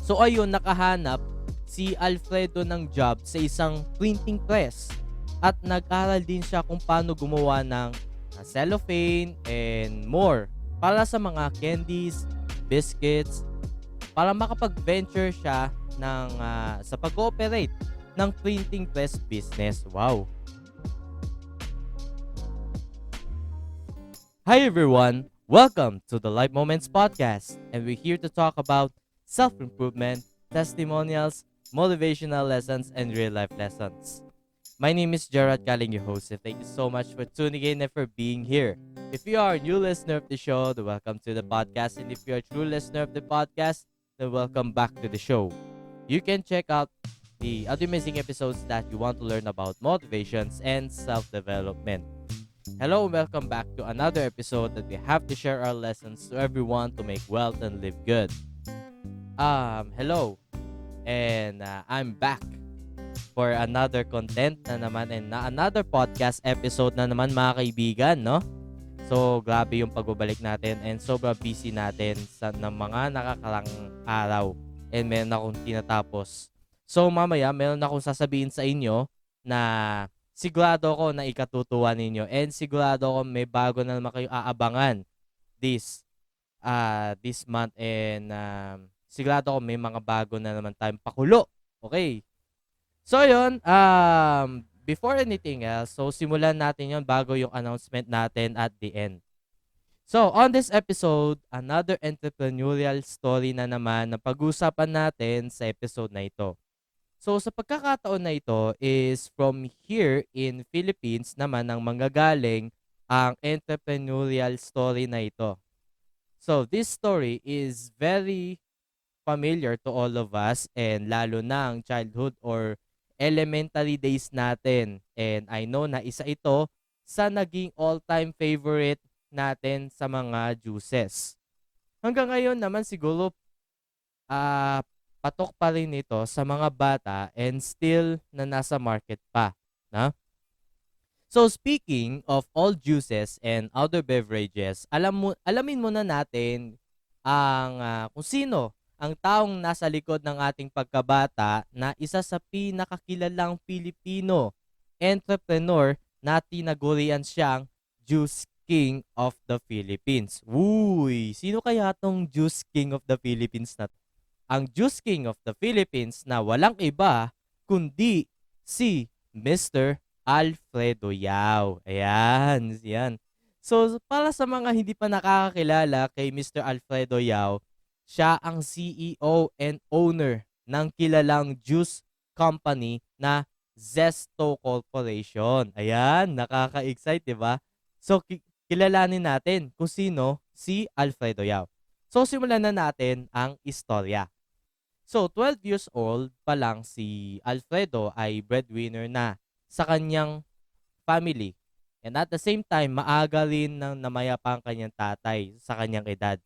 So ayun, nakahanap si Alfredo ng job sa isang printing press at nag-aral din siya kung paano gumawa ng cellophane and more para sa mga candies, biscuits, para makapag-venture siya sa pag-ooperate ng printing press business. Wow! Hi everyone! Welcome to the Life Moments podcast, and we're here to talk about self-improvement, testimonials, motivational lessons, and real-life lessons. My name is Jerald, calling your host, and thank you so much for tuning in and for being here. If you are a new listener of the show, then welcome to the podcast, and if you're a true listener of the podcast, then welcome back to the show. You can check out the other amazing episodes that you want to learn about motivations and self-development. Hello and welcome back to another episode that we have to share our lessons to everyone to make wealth and live good. Hello, and I'm back for another content na naman and another podcast episode na naman mga kaibigan, no? So, grabe yung pagbabalik natin and sobrang busy natin ng mga nakakarang araw and meron akong tinatapos. So, mamaya meron akong sasabihin sa inyo na sigurado ko na ikatutuwa ninyo and sigurado ko may bago na naman kayo aabangan this month and sigurado ko may mga bago na naman tayong pakulo. Okay. So yun, before anything else, so simulan natin yon bago yung announcement natin at the end. So on this episode, another entrepreneurial story na naman na pag-usapan natin sa episode na ito. So sa pagkakataon na ito is from here in Philippines naman ang manggagaling ang entrepreneurial story na ito. So this story is very familiar to all of us and lalo na ang childhood or elementary days natin. And I know na isa ito sa naging all-time favorite natin sa mga juices. Hanggang ngayon naman siguro patok pa rin ito sa mga bata and still na nasa market pa. Na? So speaking of all juices and other beverages, alamin muna natin kung sino ang taong nasa likod ng ating pagkabata na isa sa pinakakilalang Pilipino entrepreneur na tinagurian siyang Juice King of the Philippines. Uy, sino kaya tong Juice King of the Philippines na to? Ang Juice King of the Philippines na walang iba kundi si Mr. Alfredo Yao. Ayan, yan. So, para sa mga hindi pa nakakakilala kay Mr. Alfredo Yao, siya ang CEO and owner ng kilalang juice company na Zesto Corporation. Ayan, nakaka-excite, di ba? So, kilalanin natin kung sino si Alfredo Yao. So, simulan na natin ang istorya. So, 12 years old pa lang si Alfredo ay breadwinner na sa kanyang family. And at the same time, maaga rin nang namayapa ang kanyang tatay sa kanyang edad.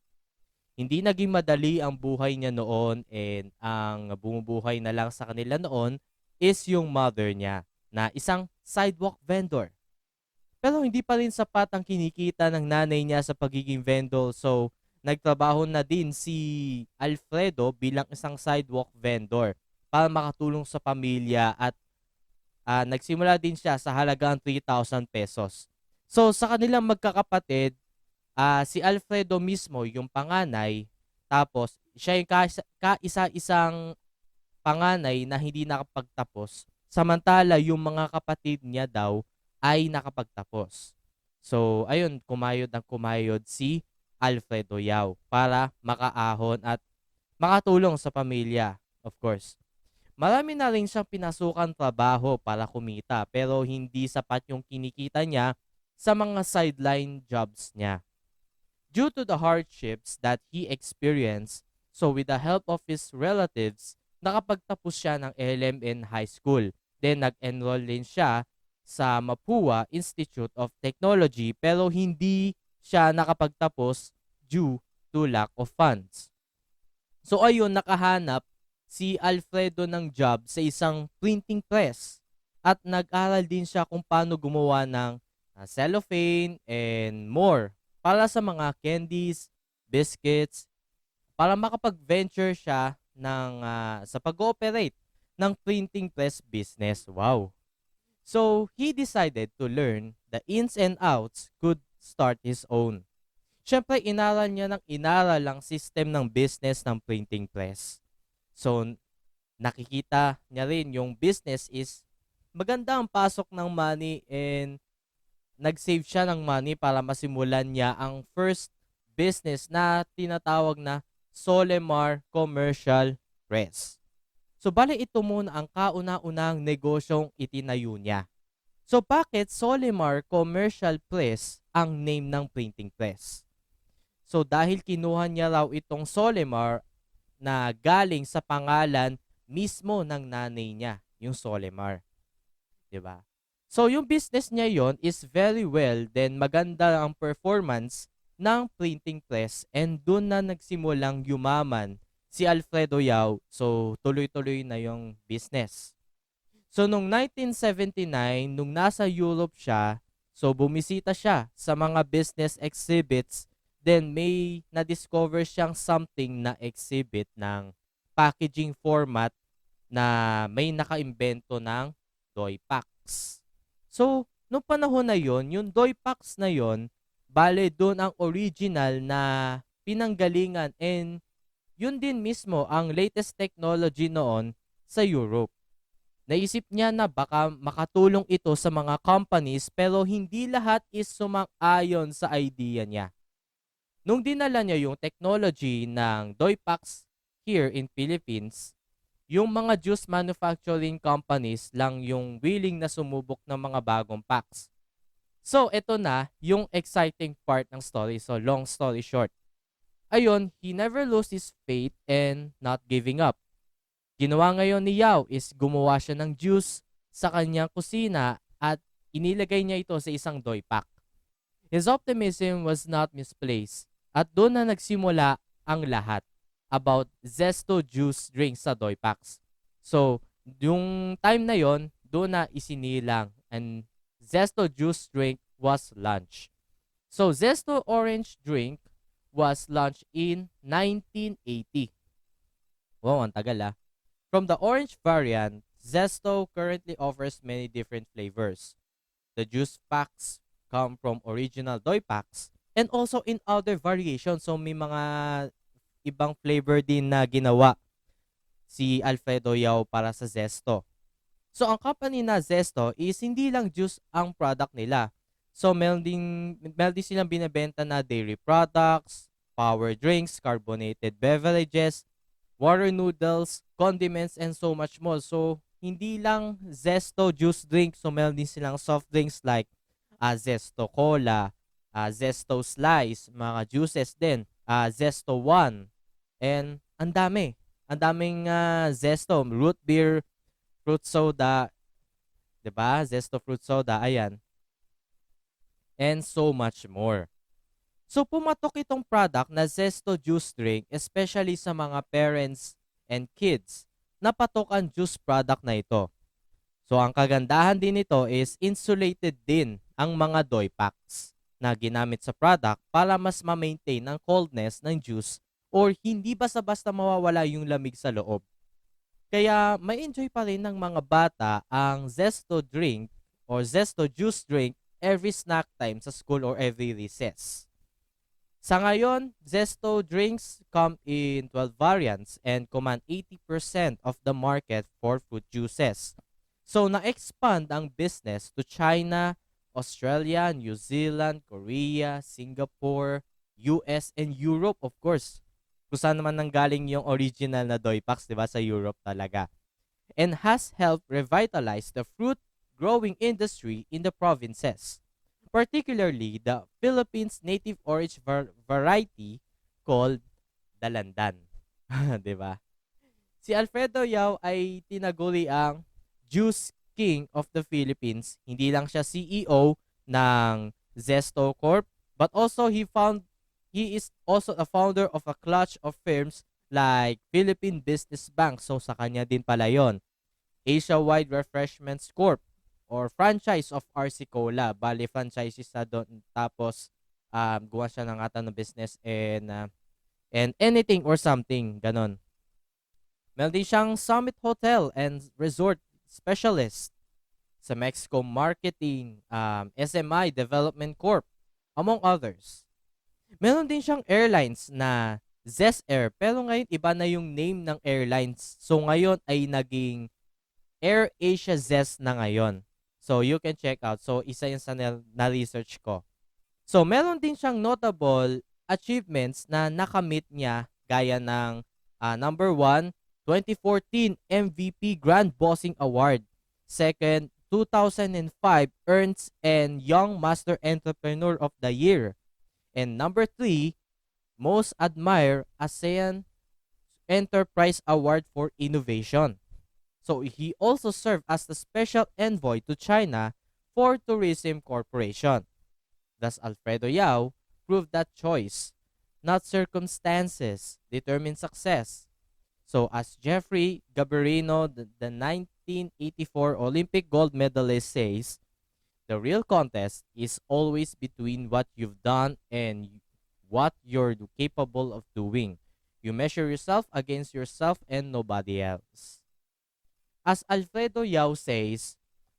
Hindi naging madali ang buhay niya noon and ang bumubuhay na lang sa kanila noon is yung mother niya na isang sidewalk vendor. Pero hindi pa rin sapat ang kinikita ng nanay niya sa pagiging vendor, so nagtrabaho na din si Alfredo bilang isang sidewalk vendor para makatulong sa pamilya at nagsimula din siya sa halagang 3,000 pesos. So sa kanilang magkakapatid, si Alfredo mismo yung panganay, tapos siya yung kaisa-isang panganay na hindi nakapagtapos, samantala yung mga kapatid niya daw ay nakapagtapos. So ayun, kumayod si Alfredo Yao para makaahon at makatulong sa pamilya, of course. Marami na rin siyang pinasukan trabaho para kumita pero hindi sapat yung kinikita niya sa mga sideline jobs niya. Due to the hardships that he experienced, so with the help of his relatives, nakapagtapos siya ng LMN High School. Then nag-enroll din siya sa Mapua Institute of Technology pero hindi siya nakapagtapos due to lack of funds. So ayun, nakahanap si Alfredo ng job sa isang printing press at nag-aral din siya kung paano gumawa ng cellophane and more para sa mga candies, biscuits, para makapag-venture siya sa pag-ooperate ng printing press business. Wow. So, he decided to learn the ins and outs could start his own. Siyempre, inaral niya ng inaral ang system ng business ng printing press. So, nakikita niya rin yung business is maganda ang pasok ng money and nag-save siya ng money para masimulan niya ang first business na tinatawag na Solemar Commercial Press. So, bale ito muna ang kauna-unang negosyong itinayo niya. So, bakit Solemar Commercial Press ang name ng printing press? So, dahil kinuha niya raw itong Solemar na galing sa pangalan mismo ng nanay niya, yung Solemar. 'Di ba? So, yung business niya yon is very well, then maganda ang performance ng printing press and doon na nagsimulang yumaman si Alfredo Yao. So, tuloy-tuloy na yung business. So, noong 1979, nung nasa Europe siya, so bumisita siya sa mga business exhibits, then may na-discover siyang something na exhibit ng packaging format na may nakaimbento ng Doy Packs. So, nung panahon na yon, yung Doy Packs na yon, bale doon ang original na pinanggalingan and yun din mismo ang latest technology noon sa Europe. Naisip niya na baka makatulong ito sa mga companies pero hindi lahat is sumang-ayon sa idea niya. Nung dinala niya yung technology ng Doy Packs here in Philippines, yung mga juice manufacturing companies lang yung willing na sumubok ng mga bagong packs. So, ito na yung exciting part ng story. So, long story short. Ayun, he never lost his faith and not giving up. Ginawa ngayon ni Yao is gumawa siya ng juice sa kanyang kusina at inilagay niya ito sa isang doy pack. His optimism was not misplaced at doon na nagsimula ang lahat about Zesto juice drinks sa doy packs. So, yung time na yon, doon na isinilang and Zesto juice drink was launched. So, Zesto orange drink was launched in 1980. Wow, ang tagal ah. From the orange variant, Zesto currently offers many different flavors. The juice packs come from original doy packs and also in other variations. So, may mga ibang flavor din na ginawa si Alfredo Yao para sa Zesto. So, ang company na Zesto is hindi lang juice ang product nila. So, meron din silang binibenta na dairy products, power drinks, carbonated beverages, water noodles, condiments, and so much more. So, hindi lang Zesto juice drink. So, meron din silang soft drinks like Zesto Cola, Zesto Slice, mga juices din, Zesto One, and ang dami. Ang daming Zesto, root beer, fruit soda, 'di ba? Zesto fruit soda, ayan. And so much more. So pumatok itong product na Zesto juice drink especially sa mga parents and kids na patok ang juice product na ito. So ang kagandahan din nito is insulated din ang mga doy packs na ginamit sa product para mas ma-maintain ang coldness ng juice or hindi basta-basta mawawala yung lamig sa loob. Kaya may enjoy pa rin ng mga bata ang Zesto drink or Zesto juice drink every snack time sa school or every recess. Sa ngayon, Zesto drinks come in 12 variants and command 80% of the market for fruit juices. So, na-expand ang business to China, Australia, New Zealand, Korea, Singapore, US, and Europe, of course. Kung saan naman nanggaling yung original na Doy Packs, di ba, sa Europe talaga. And has helped revitalize the fruit growing industry in the provinces. Particularly the Philippines native orange variety called Dalandan. Di ba? Si Alfredo Yao ay tinaguri ang Juice King of the Philippines. Hindi lang siya CEO ng Zesto Corp, but also he is also a founder of a clutch of firms like Philippine Business Bank. So sa kanya din pala yon. Asia Wide Refreshments Corp or franchise of RC Cola. Bali, franchises na doon. Tapos, gawa siya ng ata ng business and anything or something. Ganon. Meron din siyang Summit Hotel and Resort Specialist sa Mexico Marketing, SMI Development Corp, among others. Meron din siyang airlines na Zest Air, pero ngayon iba na yung name ng airlines. So ngayon ay naging Air Asia Zest na ngayon. So you can check out. So isa yun sa na-research ko. So meron din siyang notable achievements na nakamit niya gaya ng number 1, 2014 MVP Grand Bossing Award. Second, 2005 Ernst and Young Master Entrepreneur of the Year. And number 3, Most Admired ASEAN Enterprise Award for Innovation. So he also served as the special envoy to China for Tourism Corporation. Thus Alfredo Yao proved that choice, not circumstances, determine success. So as Jeffrey Gabarino, the 1984 Olympic gold medalist says, the real contest is always between what you've done and what you're capable of doing. You measure yourself against yourself and nobody else. As Alfredo Yao says,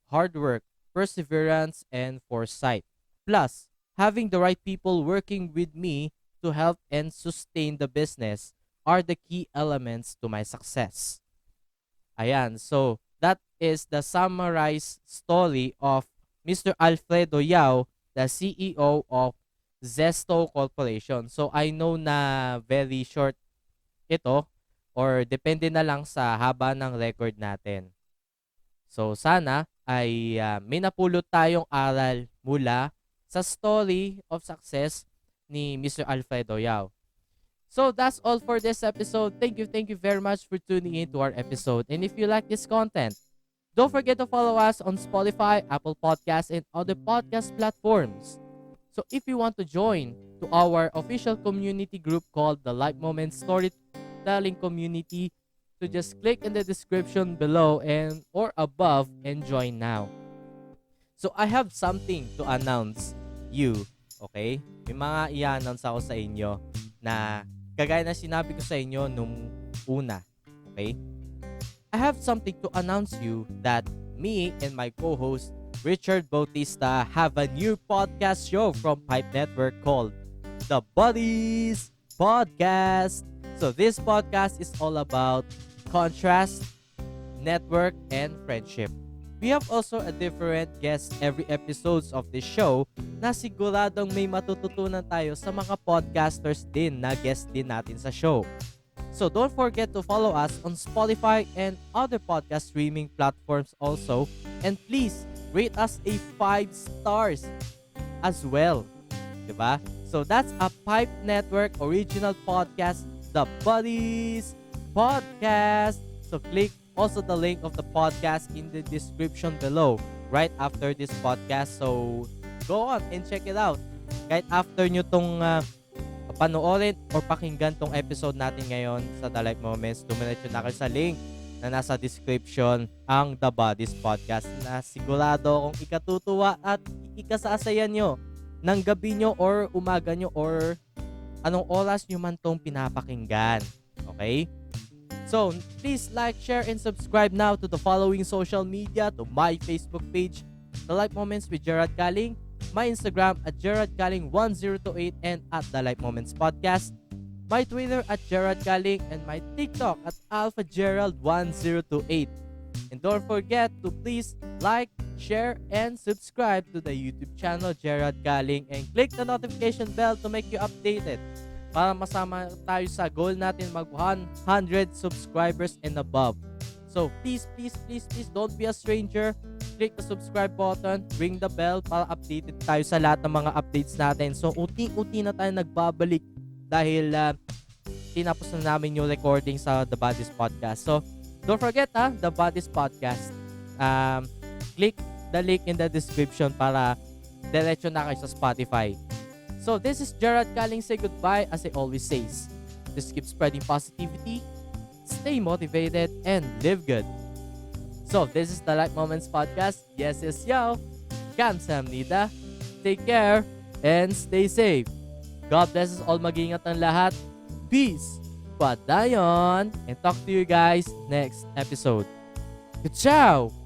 hard work, perseverance, and foresight, plus having the right people working with me to help and sustain the business are the key elements to my success. Ayan, so that is the summarized story of Mr. Alfredo Yao, the CEO of Zesto Corporation. So I know na very short ito or depende na lang sa haba ng record natin. So sana ay may napulot tayong aral mula sa story of success ni Mr. Alfredo Yao. So that's all for this episode. Thank you very much for tuning in to our episode. And if you like this content, don't forget to follow us on Spotify, Apple Podcasts, and other podcast platforms. So if you want to join to our official community group called the Life Moments Storytelling Community, so just click in the description below and or above and join now. So I have something to announce you, okay? May mga i-announce ako sa inyo na kagaya na sinabi ko sa inyo nung una, okay? I have something to announce you that me and my co-host Richard Bautista have a new podcast show from Pipe Network called The Buddies Podcast. So this podcast is all about contrast, network, and friendship. We have also a different guest every episodes of this show na siguradong may matututunan tayo sa mga podcasters din na guest din natin sa show. So don't forget to follow us on Spotify and other podcast streaming platforms also. And please rate us a 5 stars as well. Diba? So that's a Pipe Network original podcast, The Buddies Podcast. So click also the link of the podcast in the description below right after this podcast. So go on and check it out. Kahit after nyo tong panoorin or pakinggan tong episode natin ngayon sa The Life Moments, dumiretso na kayo sa link na nasa description ang The Buddies Podcast na sigurado kung ikatutuwa at ikasasayan nyo ng gabi nyo or umaga nyo or anong oras nyo man tong pinapakinggan. Okay? So, please like, share, and subscribe now to the following social media, to my Facebook page, The Life Moments with Jerald Kaling, my Instagram at JeraldKaling1028 and at The Life Moments Podcast, my Twitter at Jerald Kaling, and my TikTok at AlphaGerald1028. And don't forget to please like, share, and subscribe to the YouTube channel Jerald Kaling and click the notification bell to make you updated para masama tayo sa goal natin mag 100 subscribers and above. So please don't be a stranger. Click the subscribe button, ring the bell para updated tayo sa lahat ng mga updates natin. So unti-unti na tayo nagbabalik dahil tinapos na namin yung recording sa The Buddies Podcast. So don't forget The Buddies Podcast. Click the link in the description para diretso na kayo sa Spotify. So this is Jerald Kaling say goodbye as I always says. Just keep spreading positivity, stay motivated, and live good. So this is the Life Moments Podcast. Yes, yo. Kamsahamnida. Take care and stay safe. God bless us all. Mag-ingat ang lahat. Peace. Padayon and talk to you guys next episode. Ciao!